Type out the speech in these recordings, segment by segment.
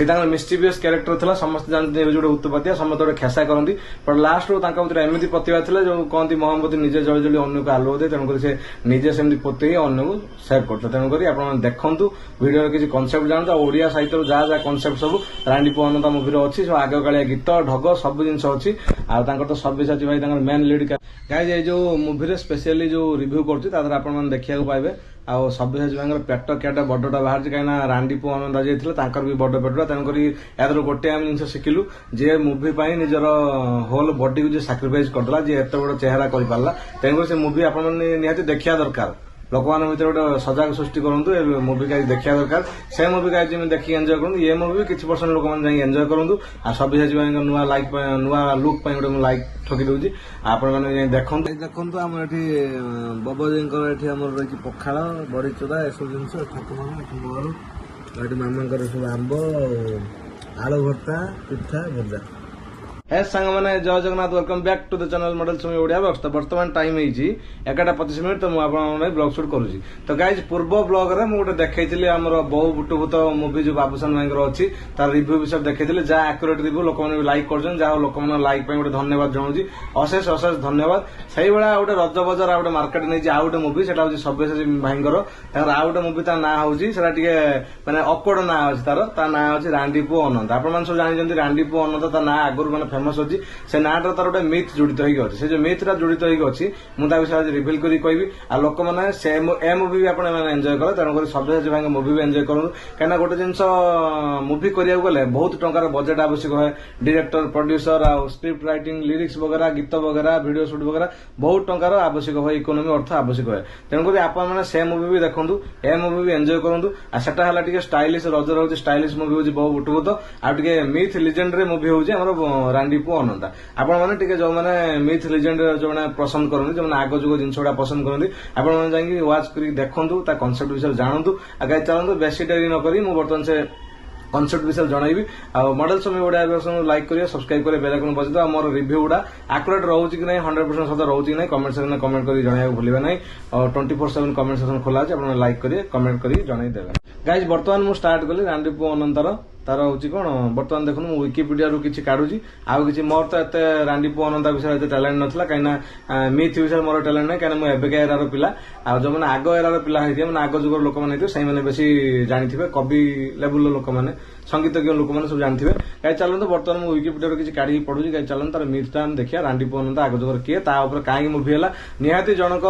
मिस्चिवियस character था समस्त जानते गोटे उत्तपतिया समस्त गोटे खेसा करती बट लास्ट भर एमती प्रतिभा था जो कहती मोहम्मती निजे जल्दी जल्दी अन्य को आलुओ दे तेणुक से निजे सेमती पोते अन्य को सेव करते तेणुक आप देखु भिडियो किसी कनसेप्ट जानते ओडिया साहित्य जहाँ जहाँ कनसेप्ट सब रांडी पुଅ ଅନନ୍ତା मुभि अच्छी सब आगकालिया गीत ढग सब जिन अच्छी आर तो सब्यसाची भाई मेन लीड गाइज ये जो मुभि स्पेशली जो रिव्यू कर देखा पाइबे आउ सब्यसाची भाई पेट क्या बड़टा बाहर कहीं रांडी पुଅ ଅନନ୍ତା जाइए भी बड़ पेटा तेणुक याद गोटे आम जिन शिखिलु जे मुभि निजर होल बॉडी को साक्रिफाइस करदेला जी एत बड़ चेहरा कर पारा तेणुक से मुभि आप निहाती देखा दरकार लोक मान गोटे सजग सृष्टि करूँ मुभि का देखा दरकार से मुभि का देखिए एंजॉय करूँ ये मुभि किसी परसेंट लोक मैंने एंजॉय करूँ आ सब्यसाची भाई नुआ लाइक नुआ लुक गोटे लाइक ठकी दूसरी आपण मैंने देखो देखो आम ये बबजी रही पखाड़ बड़ी चूरा एसब जिन मामा सब आंब आलू भर्ता पिठा भजा है सांग मैंने जय Jagannath welcome back to the channel model समय ओडिया ब्लॉग्स तो वर्तमान टाइम है 11:25 तो मुझे ब्लॉग शूट करुँची तो गाइज पूर्व ब्लॉग रे मुझे देखी आमर बहु बुटभूत मुभि जो बाबूसान भाई अच्छी तार रिव्यू भी सब देखी जहाँ आक्यूरेट रिव्यू लोक मैंने लाइक कर जहाँ लोक लाइक गोटे धन्यवाद जनाऊँ अशेष अशेष धन्यवाद से भाया गोटे रज बजार गोटे मार्केट नहीं आउ गोटे मुभि से सब्यसाची भाई आउ गोटे मुभि ता ना हूँ माने अकड़ ना अच्छी तार ना अच्छी रांडी पुଅ ଅନନ୍ତା आप सब जानते रांडी पुଅ ଅନନ୍ତା ता ना आगुरी मैंने फेमस अच्छी से नाटा तार गोटे मिथ जड़ित होगी से जो मिथ जड़ित होगी मुझे विषय रिविल कर कहि आ लोक मैंने ए मुभि भी आप एंजॉय करें तेणुक सब्यसाची भाई मुभि भी एंजॉय करूँ कहीं गोटे जिन मुभि करा गले बहुत टंकार बजेट आवश्यक है डायरेक्टर प्रोड्यूसर आ स्क्रिप्ट राइटिंग लिरिक्स वगैरह गीत वगैरह वीडियो शूट वगैरह बहुत टंकार आवश्यक है इकोनोमी अर्थ आवश्यक है तेणुक आप से मुभि भी देखूँ ए मुभि भी एंजॉय करूँ आटा स्टाइलिश रजर हूँ स्टाइलिश मुभि हूँ बहुत बुटभूत आउ मिथ लिजेंडरी मुभि हूँ रांडी पुଅ ଅନନ୍ତା आपण मैंने जो मैंने मिथ लिजेंड जो पसंद करते जो आग जुग जिन गुड़ा पसंद करते आपने जाकि वाच कर देखूँ कनसेप्ट विषय जानतु आगे चलते बेसी डेरी नक बर्तमान से कनसेप्ट विषय जनइबी आ मॉडल समय ओडिया लाइक करिए सब्सक्राइब करिए बेल आइकन बजाइए मोर रिव्यू गुड़ा एक्यूरेट रोचे कि नहीं 100% सदा रोचे नहीं कमेंट सेक्शन में कमेंट कर जनइबा भूलिबे नहीं और 24/7 कमेंट सेक्शन खोला अछि आपण लाइक करिए कमेंट करिए जनइ देबे गाइस वर्तमान मु स्टार्ट कली रांडी पुଅ ଅନନ୍ତାର तार हूँ कौन बर्तमान देखो विकिपीडिया रु किसी काढ़ुची आउ कि मोर तो एत रांडी पुଅ ଅନନ୍ତା विषय एत टैलेंट नाला कहीं मिथ विषय मोर टैलेंट ना कहीं मुझे एबेका एरार पिला आ जो मैंने आग एरार पिला होती मैंने आग जुगर लोक मैंने से बेसी जानी कवि लेवल लोक मैंने संगीतज्ञ लोक मैंने सब जानते कहीं चलते बर्तमान मुझे विकिपीडिया किसी काढ़ी पढ़ुची कहीं चलते तार मिथटा देखिए रांडी पुଅ ଅନନ୍ତା आग जुगर किए कहीं मुभि है निहाती जनक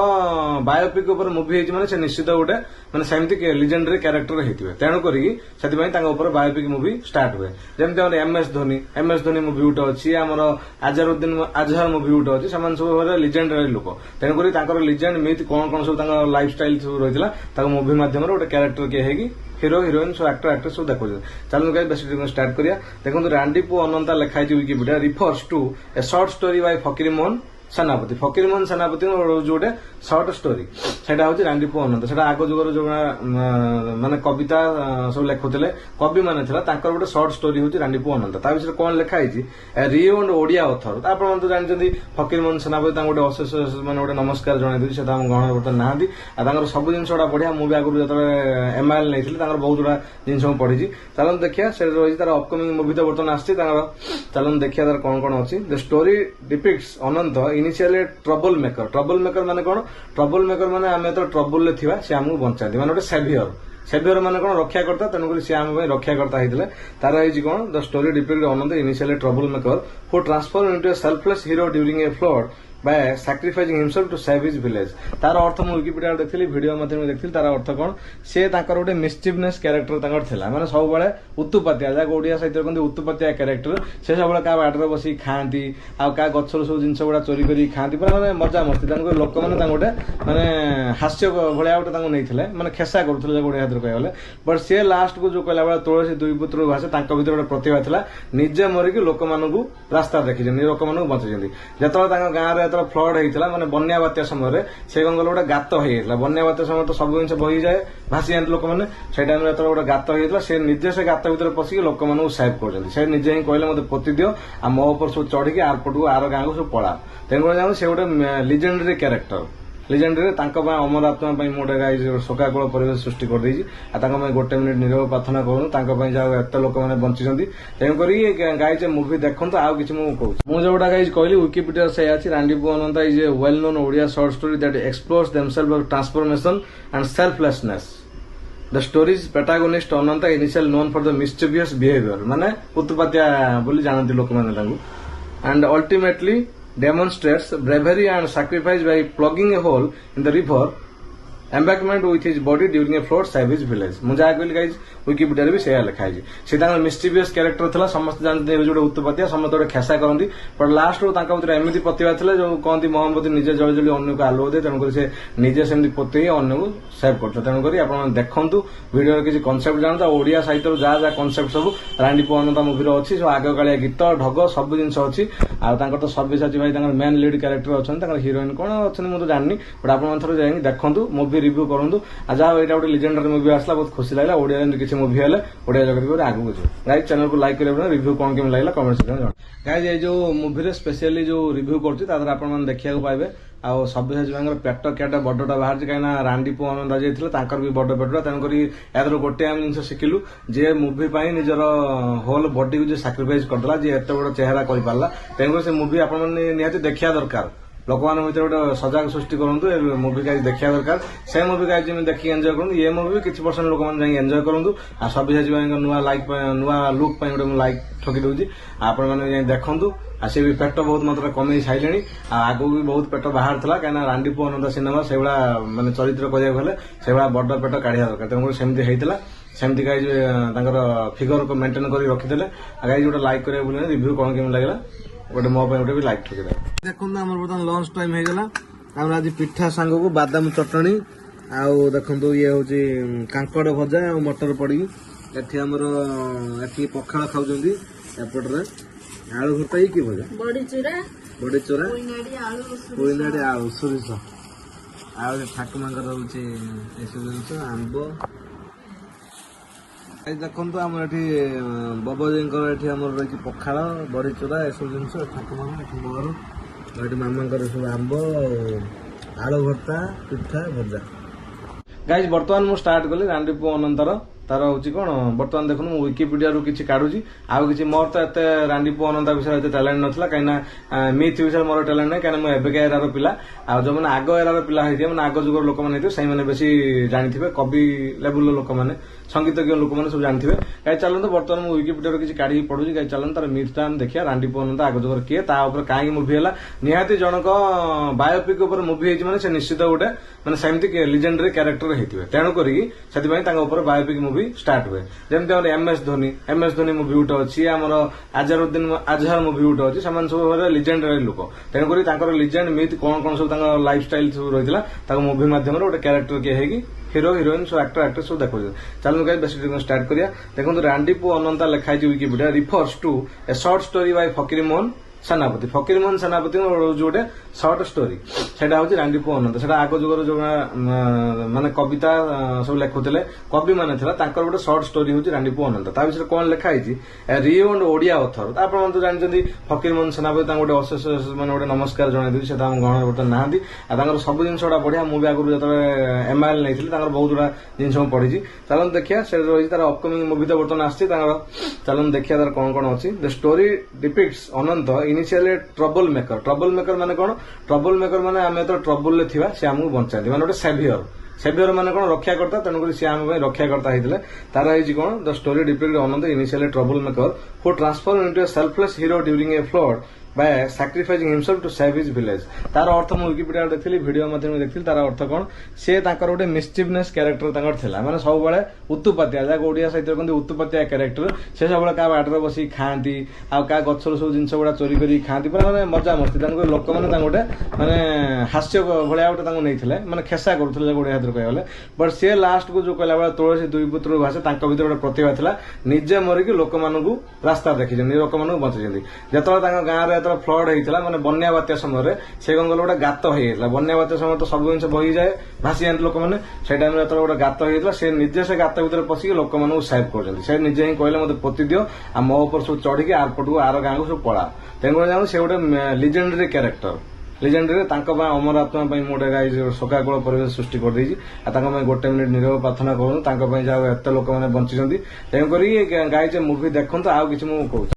बायोपिक मुभि होती से निश्चित गोटे मैंने सेमती लिजेंडरी क्यारेक्टर होते तेणुक बायोपिक मुभि स्टार्ट हुए जमी एमएस धोनी मुभि गोटे अच्छी आमर आजहर मुभि गोटे अच्छी से सब लिजेंडरी लोक तेणुक लिजेंड मिथ कौन कौन सब लाइफ स्टाइल सब रही मुभि मध्यम गोटे क्यारेक्टर किए हिरो हिरोइन सब एक्टर एक्ट्रेस सब देखो चलो कहीं बेस स्टार्ट करिया देखो रांडी पुଅ ଅନନ୍ତା लिखाई Wikipedia refers to a short story by Fakir Mohan Senapati Fakir Mohan सेनापति जो गोटे सर्ट स्टोरी से रांडी पुଅ ଅନନ୍ତା से आग जुगर जो माने कविता सब लिखुले कवि मैंने गोटे सर्ट स्टोरी हूँ रांडी पुଅ ଅନନ୍ତା विषय कौन लिखाई रिओन्ड ओडिया अथर आप जानते फकीरमोहन सेनापति गोटे अशेष मैंने गोटे नमस्कार जन से गहन बर्तमान ना सब जिन गुड़ा बढ़िया मुझे आगुरी जो एमआईएल नहीं बहुत गुड़ा जिन पढ़ी चलो देखिए से रही तार अपकमिंग मुभि तो बर्तमान आसी चलो देखिए तार कौन कौन अच्छी the story depicts Ananta initially trouble maker माने कौन ट्रबल मेकर माने आम जो ट्रबल थिबा से आमको बचाती माने गोटे सेभियर माने कौन रक्षाकर्ता तेणुक सी आम रक्षाकर्ता होते तार है कौन the story depict Ananta initially trouble maker who transform into a selfless hero during a flood by sacrificing himself to save his village तार अर्थ मु विकिपीडिया देखली वीडियो माध्यम देखली तार अर्थ कौन से गोटे मिस्चिवनेस क्यारेक्टर थिला माने सब बेले उत्तुपातिया जहाँ ओडिया साहित्य कहते उत्तुपातिया क्यारेक्टर से सब क्या बाटर बसी खाती आउ क्या गचर सब जिन गुड़ा चोरी कर खाती पूरा मैंने मजा मस्ती लोक मैंने गोटे माने हास्य भाया गोटे नहीं माने खेसा करुले ओडिया हाथ कहगले बट सी लास्ट को जो कहला बेला तुलसी दुई पुत्र भाषे भर गोटे प्रतिभा था निजे मरिकी लोक मानू रास्ता देखी लोक मानू बचाई जिते गाँव में फ्लड होता माने बन्या बात्या समय से कौन गोटे गात होता बन्या बात्या समय तो सब जिन बही जाए भासी जाते लोक मैंने से टाइम जो गोटे गात होता से निजे से गात भर पशिक लोक मानू सेव कर निजे ही कहले मत पोती दियो आ मो ऊपर सब चढ़ी आर पटू आर गाँव को सब पड़ा तेणुक जाऊँ से गोटे लिजेंडरी क्यारेक्टर ଲିଜେଣ୍ଡାରୀ ଅମର ଆତ୍ମା ପାଇଁ ମୁଁ ଗୋଟେ ଶୋକାକୁଳ ପରିବେଶ ସୃଷ୍ଟି କରିଦେଇଛି ଆଉ ତାଙ୍କ ପାଇଁ 1 ମିନିଟ୍ ନିରବ ପ୍ରାର୍ଥନା କରନ୍ତୁ ତାଙ୍କ ପାଇଁ ଯାହା ଏତେ ଲୋକମାନେ ବଞ୍ଚିଛନ୍ତି ତେଣୁକରି ଗାଇଜ ମୁଭି ଦେଖନ୍ତୁ ଆଉ କିଛି ମୁଁ କହୁଛି ମୁଁ ଯୋଉଟା ଗାଇଜ କହିଲି ୱିକିପିଡିଆ ସେଇଆ ଅଛି ରାଣ୍ଡିପୁ Ananta is a well known Odia short story that explores themself of transformation and selflessness The story's protagonist Ananta initially known for the mischievous behavior ମାନେ ଉତ୍ପାତିଆ ବୋଲି ଜାଣନ୍ତି ଲୋକମାନେ ତାଙ୍କୁ and ultimately demonstrates bravery and sacrifice by plugging a hole in the river embankment with his body during a flood savage village ମୁଁ ଯାହା କହିଲି guys ୱିକିପିଡିଆରେ ବି ସେଇଆ ଲେଖା ହେଇଛି ସେ ତାଙ୍କର ମିଷ୍ଟିଭିୟସ୍ କ୍ୟାରେକ୍ଟର ଥିଲା ସମସ୍ତେ ଜାଣନ୍ତି ଗୋଟେ ଉତ୍ପାତିଆ ସମସ୍ତେ ଗୋଟେ ଖେସା କରନ୍ତି ବଟ୍ ଲାଷ୍ଟରୁ ତାଙ୍କ ଭିତରେ ଏମିତି ପ୍ରତିଭା ଥିଲା ଯୋଉ କହନ୍ତି ମହମବତୀ ନିଜେ ଜଳି ଜଳି ଅନ୍ୟକୁ ଆଲୁଅ ଦିଏ ତେଣୁକରି ସେ ନିଜେ ସେମିତି ପୋତେଇ ଅନ୍ୟକୁ ସେଭ୍ କରୁଥିଲେ ତେଣୁକରି ଆପଣ ଦେଖନ୍ତୁ ଭିଡିଓର କିଛି କନସେପ୍ଟ ଜାଣନ୍ତୁ ଆଉ ଓଡିଆ ସାହିତ୍ୟର ଯାହା ଯାହା କନସେପ୍ଟ ସବୁ ରାଣ୍ଡିପୁ ଅନନ୍ତା ମୁଭିର ଅଛି ସବୁ ଆଗକାଳିଆ ଗୀତ ଢଗ ସବୁ ଜିନିଷ ଅଛି ଆଉ ତାଙ୍କର ତ ସବ୍ୟସାଚୀ ଭାଇ ତାଙ୍କର ମେନ୍ ଲିଡ୍ କ୍ୟାରେକ୍ଟର ଅଛନ୍ତି ତାଙ୍କର ହିରୋଇନ କଣ ଅଛନ୍ତି ମୁଁ ତ ଜାଣିନି ବଟ୍ ଆପଣ ଥରେ ଯାଇକି ଦେଖନ୍ତୁ ମୁଭି ରିଭ୍ୟୁ କରନ୍ତୁ ଆଉ ଯାହା ଏଇଟା ଗୋଟେ ଲିଜେଣ୍ଡାରୀ ମୁଭି ଆସିଲା ବହୁତ ଖୁସି ଲାଗିଲା ଓଡିଆରେ ଏମିତି କିଛି ମୁଭି ହେଲେ ଓଡିଆ ଜଗତରେ ଆଗକୁ ଯିବ ଗାଇଜ ଚ୍ୟାନେଲକୁ ଲାଇକ୍ କରିବା ରିଭ୍ୟୁ କଣ କେମିତି ଲାଗିଲା କମେଣ୍ଟ ସେକ୍ସନରେ ଜଣାନ୍ତୁ ଗାଇଜ ଏଇ ଯୋଉ ମୁଭିରେ ସ୍ପେଶିଆଲି ଯୋଉ ରିଭ୍ୟୁ କରୁଛି ତା ଦ୍ୱାରା ଆପଣମାନେ ଦେଖିବାକୁ ପାଇବେ ଆଉ ସବ୍ୟସାଚୀ ଭାଇଙ୍କର ପେଟ କେଟା ବଡଟା ବାହାରିଛି କାହିଁକିନା ରାଣ୍ଡିପୁ ଅନନ୍ତା ଯିଏ ଥିଲେ ତାଙ୍କର ବି ବଡ ପେଟଟା ତେଣୁକରି ଏହାର ଗୋଟେ ଆମେ ଜିନିଷ ଶିଖିଲୁ ଯେ ମୁଭି ପାଇଁ ନିଜର ହୋଲ ବଡିକୁ ଯିଏ ସାକ୍ରିଫାଇସ୍ କରିଦେଲା ଯିଏ ଏତେ ବଡ ଚେହେରା କରିପାରିଲା ତେଣୁକରି ସେ ମୁଭି ଆପଣମାନେ ନିହାତି ଦେଖିବା ଦରକାର ଲୋକମାନଙ୍କ ଭିତରେ ଗୋଟେ ସଜାଗ ସୃଷ୍ଟି କରନ୍ତୁ ଏ ମୁଭି ଗାଇଜ ଦେଖିବା ଦରକାର ସେ ମୁଭି ଗାଇଜ ଯେମିତି ଦେଖିକି ଏନ୍ଜୟ କରନ୍ତୁ ଏ ମୁଭି ବି କିଛି ପରସେଣ୍ଟ ଲୋକମାନେ ଯାଇକି ଏନ୍ଜୟ କରନ୍ତୁ ଆଉ ସବ୍ୟସାଚୀ ଭାଇଙ୍କ ନୂଆ ଲୁକ୍ ପାଇଁ ଗୋଟେ ମୁଁ ଲାଇକ୍ ଠକି ଦଉଛି ଆପଣମାନେ ଯାଇ ଦେଖନ୍ତୁ ଆଉ ସେ ବି ପେଟ ବହୁତ ମାତ୍ରାରେ କମେଇ ସାରିଲେଣି ଆଉ ଆଗକୁ ବି ବହୁତ ପେଟ ବାହାରିଥିଲା କାହିଁକିନା ରାଣ୍ଡିପୁ ଅନନ୍ତା ସିନେମା ସେଇଭଳିଆ ମାନେ ଚରିତ୍ର କରିବାକୁ ହେଲେ ସେଇଭଳିଆ ବଡ ପେଟ କାଢିବା ଦରକାର ତେଣୁକରି ସେମିତି ହେଇଥିଲା ସେମିତି ଗାଇଜ ତାଙ୍କର ଫିଗରକୁ ମେଣ୍ଟେନ କରି ରଖିଥିଲେ ଆଉ ଗାଇଜ ଗୋଟେ ଲାଇକ୍ କରିବାକୁ ଭୁଲିନି ରିଭ୍ୟୁ କଣ କେମିତି ଲାଗିଲା ଗୋଟେ ମୋ ପାଇଁ ଗୋଟେ ବି ଲାଇକ୍ ଠକିଦେବେ ଦେଖନ୍ତୁ ଆମର ବର୍ତ୍ତମାନ ଲଞ୍ଚ ଟାଇମ ହେଇଗଲା ଆମର ଆଜି ପିଠା ସାଙ୍ଗକୁ ବାଦାମ ଚଟଣି ଆଉ ଦେଖନ୍ତୁ ଇଏ ହଉଛି କାଙ୍କଡ ଭଜା ଆଉ ମଟର ପଡିକି ଏଠି ଆମର ଏଠି ପଖାଳ ଖାଉଛନ୍ତି ଏପଟରେ ଆଳୁ ଭର୍ତ୍ତା କି ଭଜା ବଡିଚୁରା ପୋଇନାଡି ଆଳୁ ସୋରିଷ ଆଉ ଠାକୁମାଙ୍କର ହଉଛି ଏସବୁ ଜିନିଷ ଆମ୍ବ ଦେଖନ୍ତୁ ଆମର ଏଠି ବବଜୀଙ୍କର ଏଠି ଆମର ରହିଛି ପଖାଳ ବଡିଚୁରା ଏସବୁ ଜିନିଷ ଠାକୁମା ଏଠି ମୋର ଏଠି ମାମାଙ୍କର ସବୁ ଆମ୍ବ ଆଳୁ ଭର୍ତ୍ତା ପିଠା ଭଜା ଗାଇଜ ବର୍ତ୍ତମାନ ମୁଁ ଷ୍ଟାର୍ଟ କଲି ରାଣ୍ଡିପୁ ଅନନ୍ତାର ତାର ହଉଛି କଣ ବର୍ତ୍ତମାନ ଦେଖନ୍ତୁ ମୁଁ ୱିକିପିଡିଆରୁ କିଛି କାଢୁଛି ଆଉ କିଛି ମୋର ତ ଏତେ ରାଣ୍ଡିପୁ ଅନନ୍ତା ବିଷୟରେ ଏତେ ଟ୍ୟାଲେଣ୍ଟ ନଥିଲା କାହିଁକିନା ମିଥ୍ ବିଷୟରେ ମୋର ଟ୍ୟାଲେଣ୍ଟ ନାହିଁ କାହିଁକିନା ମୁଁ ଏବେକା ଏରାର ପିଲା ଆଉ ଯୋଉମାନେ ଆଗ ଏରାର ପିଲା ହେଇଥିବେ ମାନେ ଆଗ ଯୁଗର ଲୋକମାନେ ହେଇଥିବେ ସେଇମାନେ ବେଶୀ ଜାଣିଥିବେ କବି ଲେବୁଲର ଲୋକମାନେ ସଙ୍ଗୀତଜ୍ଞ ଲୋକମାନେ ସବୁ ଜାଣିଥିବେ ଗାଇ ଚାଲନ୍ତୁ ବର୍ତ୍ତମାନ ମୁଁ ୱିକିପିଡିଆରୁ କିଛି କାଢିକି ପଢୁଛି ଗାଇ ଚାଲନ୍ତୁ ତାର ମିଥ୍ଟା ଆମେ ଦେଖିବା ରାଣ୍ଡିପୁ ଅନନ୍ତା ଆଗ ଯୁଗର କିଏ ତା ଉପରେ କାହିଁକି ମୁଭି ହେଲା ନିହାତି ଜଣକ ବାୟୋପିକ୍ ଉପରେ ମୁଭି ହେଇଛି ମାନେ ସେ ନିଶ୍ଚିତ ଗୋଟେ ମାନେ ସେମିତି ଲିଜେଣ୍ଡାରୀ କ୍ୟାରେକ୍ଟର ହେଇଥିବେ ତେଣୁ କରିକି ସେଥିପାଇଁ ତାଙ୍କ ଉପରେ ବାୟୋପିକ୍ ମୁଭି ଷ୍ଟାର୍ଟ ହୁଏ ଯେମିତି ଆମର ଏମ୍ଏସ୍ ଧୋନି ମୁଭି ଗୋଟେ ଅଛି ଆମର ଆଜହାର ମୁଭି ଗୋଟେ ଅଛି ସେମାନେ ସବୁ ଲିଜେଣ୍ଡାରୀ ଲୋକ ତେଣୁକରି ତାଙ୍କର ଲିଜେଣ୍ଡ ମିଥ୍ କଣ କଣ ସବୁ ତାଙ୍କ ଲାଇଫ ଷ୍ଟାଇଲ ସବୁ ରହିଥିଲା ତାଙ୍କ ମୁଭି ମାଧ୍ୟମରେ ଗୋଟେ କ୍ୟାରେକ୍ଟର କିଏ ହେଇକି ହିରୋ ହିରୋଇନ ସବୁ ଆକ୍ଟର ଆକ୍ଟ୍ରେସ ସବୁ ଦେଖୁଛନ୍ତି ଚାଲନ୍ତୁ ଗାଇଜ ବେଶୀ ଷ୍ଟାର୍ଟ କରିବା ଦେଖନ୍ତୁ ରାଣ୍ଡିପୁ ଅନନ୍ତା ଲେଖା ହେଇଛି ୱିକିପିଡିଆ ରିଫର୍ସ ଟୁ ଏ ସର୍ଟ ଷ୍ଟୋରି ବାଇ ଫକୀରମୋହନ ସେନାପତି ଫକୀରମୋହନ ସେନାପତି ଗୋଟେ ସର୍ଟ ଷ୍ଟୋରି ସେଟା ହଉଛି ରାଣ୍ଡିପୁ ଅନନ୍ତା ସେଟା ଆଗ ଯୁଗର ଯୋଉ ମାନେ କବିତା ସବୁ ଲେଖୁଥିଲେ କବି ମାନେ ଥିଲା ତାଙ୍କର ଗୋଟେ ସର୍ଟ ଷ୍ଟୋରି ହଉଛି ରାଣ୍ଡିପୁ ଅନନ୍ତା ତା ବିଷୟରେ କଣ ଲେଖା ହେଇଛି ରିଓଣ୍ଡ ଓଡିଆ ଅଥର ଆପଣ ତ ଜାଣିଛନ୍ତି ଫକୀରମୋହନ ସେନାପତି ତାଙ୍କୁ ଗୋଟେ ଅଶେଷ ମାନେ ଗୋଟେ ନମସ୍କାର ଜଣାଇ ଦଉଛି ସେଟା ଆମ ଗହଣରେ ବର୍ତ୍ତମାନ ନାହାନ୍ତି ଆଉ ତାଙ୍କର ସବୁ ଜିନିଷ ଗୁଡା ବଢିଆ ମୁଁ ବି ଆଗରୁ ଯେତେବେଳେ ଏମଆଇଏଲ ନେଇଥିଲି ତାଙ୍କର ବହୁତ ଗୁଡା ଜିନିଷ ମୁଁ ପଢିଛି ଚାଲନ୍ତୁ ଦେଖିବା ସେଟା ରହିଛି ତାର ଅପକମିଂ ମୁଭି ତ ବର୍ତ୍ତମାନ ଆସିଛି ତାଙ୍କର ଚାଲନ୍ତୁ ଦେଖିବା ତାର କଣ କଣ ଅଛି the story depicts Ananta initially trouble maker ମାନେ କଣ ଟ୍ରବଲ ମେକର ମାନେ ଆମେ ଯେତେବେଳେ ଟ୍ରବୁଲରେ ଥିବା ସେ ଆମକୁ ବଞ୍ଚାନ୍ତି ମାନେ ଗୋଟେ ସେଭିୟର ମାନେ କଣ ରକ୍ଷାକର୍ତ୍ତା ତେଣୁକରି ସେ ଆମ ପାଇଁ ରକ୍ଷାକର୍ତ୍ତା ହେଇଥିଲେ ତାର ହେଇଛି କଣ the story depict Ananta initially trouble maker who transform into a selfless hero during a flood by sacrificing himself to save his village ତାର ଅର୍ଥ ମୁଁ ୱିକିପିଡିଆରେ ଦେଖିଥିଲି ଭିଡିଓ ମାଧ୍ୟମରେ ଦେଖିଥିଲି ତାର ଅର୍ଥ କଣ ସେ ତାଙ୍କର ଗୋଟେ ମିସଚିଭନେସ୍ କ୍ୟାରେକ୍ଟର ତାଙ୍କର ଥିଲା ମାନେ ସବୁବେଳେ ଉତ୍ତୁପାତିଆ ଯାହାକୁ ଓଡିଆ ସାହିତ୍ୟରେ କହନ୍ତି ଉତ୍ତୁପାତିଆ କ୍ୟାରେକ୍ଟର ସେ ସବୁବେଳେ କାହା ବାଟରେ ବସିକି ଖାଆନ୍ତି ଆଉ କାହା ଗଛରୁ ସବୁ ଜିନିଷ ଗୁଡା ଚୋରି କରିକି ଖାଆନ୍ତି ପୁରା ମାନେ ମଜା ମସ୍ତି ତାଙ୍କୁ ଲୋକମାନେ ତାଙ୍କୁ ଗୋଟେ ମାନେ ହାସ୍ୟ ଭଳିଆ ଗୋଟେ ତାଙ୍କୁ ନେଇଥିଲେ ମାନେ ଖେସା କରୁଥିଲେ ଯାହାକୁ ଓଡିଆ ହାତରେ କହିଗଲେ ବଟ୍ ସିଏ ଲାଷ୍ଟକୁ ଯୋଉ କହିଲା ବେଳେ ତୁଳସୀ ଦୁଇ ପୁତ୍ରରୁ ଭାଷେ ତାଙ୍କ ଭିତରେ ଗୋଟେ ପ୍ରତିଭା ଥିଲା ନିଜେ ମରିକି ଲୋକମାନଙ୍କୁ ରାସ୍ତା ଦେଖିଛନ୍ତି ଲୋକମାନଙ୍କୁ ବଞ୍ଚେଇଛନ୍ତି ଯେତେବେଳେ ତାଙ୍କ ଗାଁରେ ଯେତେବେଳେ ଫ୍ଲଡ୍ ହେଇଥିଲା ମାନେ ବନ୍ୟା ବାତ୍ୟା ସମୟରେ ସେ କଣ କଲେ ଗୋଟେ ଗାତ ହେଇଯାଇଥିଲା ବନ୍ୟା ବାତ୍ୟା ସମୟରେ ତ ସବୁ ଜିନିଷ ବହିଯାଏ ଭାସି ଯାଆନ୍ତି ଲୋକମାନେ ସେଇ ଟାଇମରେ ଯେତେବେଳେ ଗୋଟେ ଗାତ ହେଇଯାଇଥିଲା ସେ ନିଜେ ସେ ଗାତ ଭିତରେ ପଶିକି ଲୋକମାନଙ୍କୁ ସେଭ୍ କରୁଛନ୍ତି ସେ ନିଜେ ହିଁ କହିଲେ ମତେ ପୋତି ଦିଅ ଆଉ ମୋ ଉପରେ ସବୁ ଚଢିକି ଆର ପଟକୁ ଆର ଗାଁକୁ ସବୁ ପଳା ତେଣୁକରି ଜାଣୁ ସେ ଗୋଟେ ଲିଜେଣ୍ଡାରୀ କ୍ୟାରେକ୍ଟର ଲିଜେଣ୍ଡରେ ତାଙ୍କ ପାଇଁ ଅମର ଆତ୍ମା ପାଇଁ ମୁଁ ଗୋଟେ ଗାଇ ଶୋକାକୁଳ ପରିବେଶ ସୃଷ୍ଟି କରିଦେଇଛି ଆଉ ତାଙ୍କ ପାଇଁ ଗୋଟେ ମିନିଟ୍ ନିରବ ପ୍ରାର୍ଥନା କରନ୍ତୁ ତାଙ୍କ ପାଇଁ ଯାହା ଏତେ ଲୋକମାନେ ବଞ୍ଚିଛନ୍ତି ତେଣୁକରି ଗାଇଛେ ମୁଭି ଦେଖନ୍ତୁ ଆଉ କିଛି ମୁଁ କହୁଛି।